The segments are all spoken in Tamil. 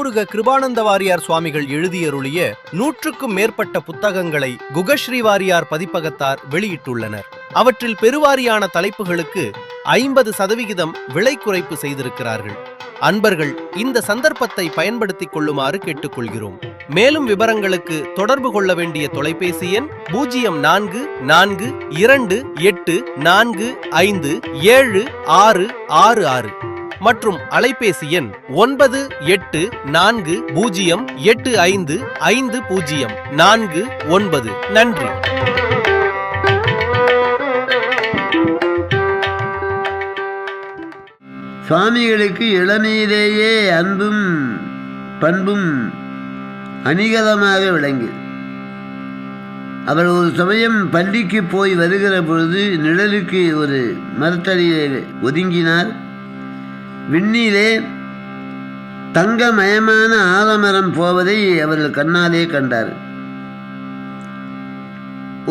திருமுருக கிருபானந்த வாரியார் சுவாமிகள் எழுதியருளிய 100க்கும் மேற்பட்ட புத்தகங்களை குகஸ்ரீ வாரியார் பதிப்பகத்தார் வெளியிட்டுள்ளனர். அவற்றில் பெருவாரியான தலைப்புகளுக்கு 50% விலை குறைப்பு செய்திருக்கிறார்கள். அன்பர்கள் இந்த சந்தர்ப்பத்தை பயன்படுத்திக் கொள்ளுமாறு கேட்டுக்கொள்கிறோம். மேலும் விவரங்களுக்கு தொடர்பு கொள்ள வேண்டிய தொலைபேசி எண் 0428457666 மற்றும் அலைபேசி எண் 9840855049. நன்றி. சுவாமிகளுக்கு இளமையிலேயே அன்பும் பண்பும் அணிகலமாக விளங்கி அவர் ஒரு சமயம் பள்ளிக்கு போய் வருகிற பொழுது நிழலுக்கு ஒரு மரத்தடியை ஒதுங்கினார். விண்ணிலே தங்கமயமான ஆலமரம் போவதை அவர்கள் கண்ணாலே கண்டார்.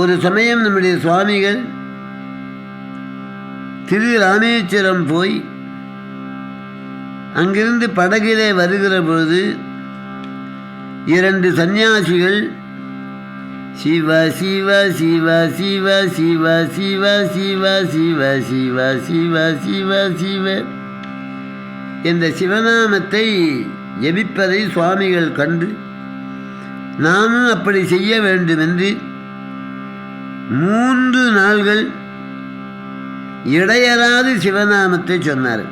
ஒரு சமயம் நம்முடைய சுவாமிகள் திரு ராமேஸ்வரம் போய் அங்கிருந்து படகிலே வருகிற பொழுது 2 சன்னியாசிகள் சிவ சிவ சிவ சிவ சிவ சிவ சிவ சிவ சிவ சிவ சிவ சிவ என்ற சிவநாமத்தை ஜபிப்பதை சுவாமிகள் கண்டு நாமும் அப்படி செய்ய வேண்டும் என்று 3 நாள்கள் இடையறாது சிவநாமத்தை சொன்னார்.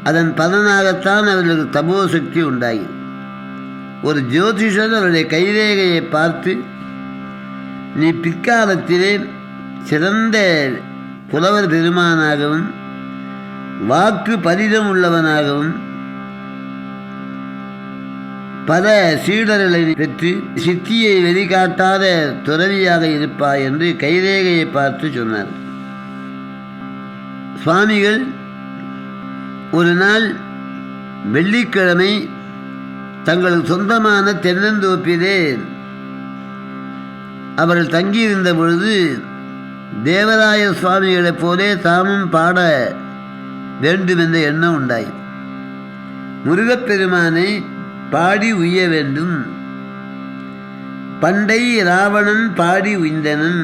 அதன் பலனாகத்தான் அவர்களுக்கு தபோ சக்தி உண்டாகி ஒரு ஜோதிஷர் அவருடைய கைரேகையை பார்த்து, நீ பிற்காலத்திலே சிறந்த புலவர் பெருமானாகவும் வாக்கு பரிதம் உள்ளவனாகவும் பல சீடர்களை பெற்று சித்தியை வெளிக்காட்டாத துறவியாக இருப்பாய் என்று கைரேகையை பார்த்து சொன்னார். சுவாமிகள் ஒரு நாள் வெள்ளிக்கிழமை தங்களுக்கு சொந்தமான தென்னந்தோப்பிலே அவர்கள் தங்கியிருந்த பொழுது தேவராய சுவாமிகளைப் போலே தாமும் பாட வேண்டுமென்ற எண்ணம் உண்டாய். முருகப்பெருமானை பாடி உய்ய வேண்டும். பண்டை ராவணன் பாடி உய்ந்தனன்,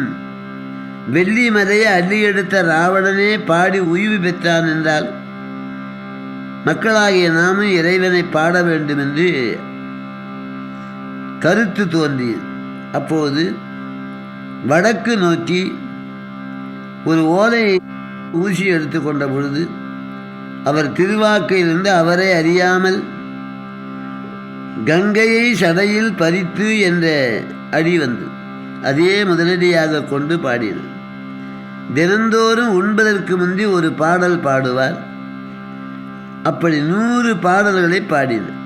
வெள்ளிமலையை அள்ளியெடுத்த ராவணனே பாடி உய்வு பெற்றான் என்றால் மக்களாகிய நாமும் இறைவனை பாட வேண்டும் என்று கருத்து தோன்றியது. அப்போது வடக்கு நோக்கி ஒரு ஓலை ஊசி எடுத்துக்கொண்ட பொழுது அவர் திருவாக்கையிலிருந்து அவரை அறியாமல் கங்கையை சடையில் பறித்து என்ற அடி வந்து அதே முதலடியாக கொண்டு பாடினார். தினந்தோறும் உண்பதற்கு முந்தி ஒரு பாடல் பாடுவார். அப்படி 100 பாடல்களை பாடினார்.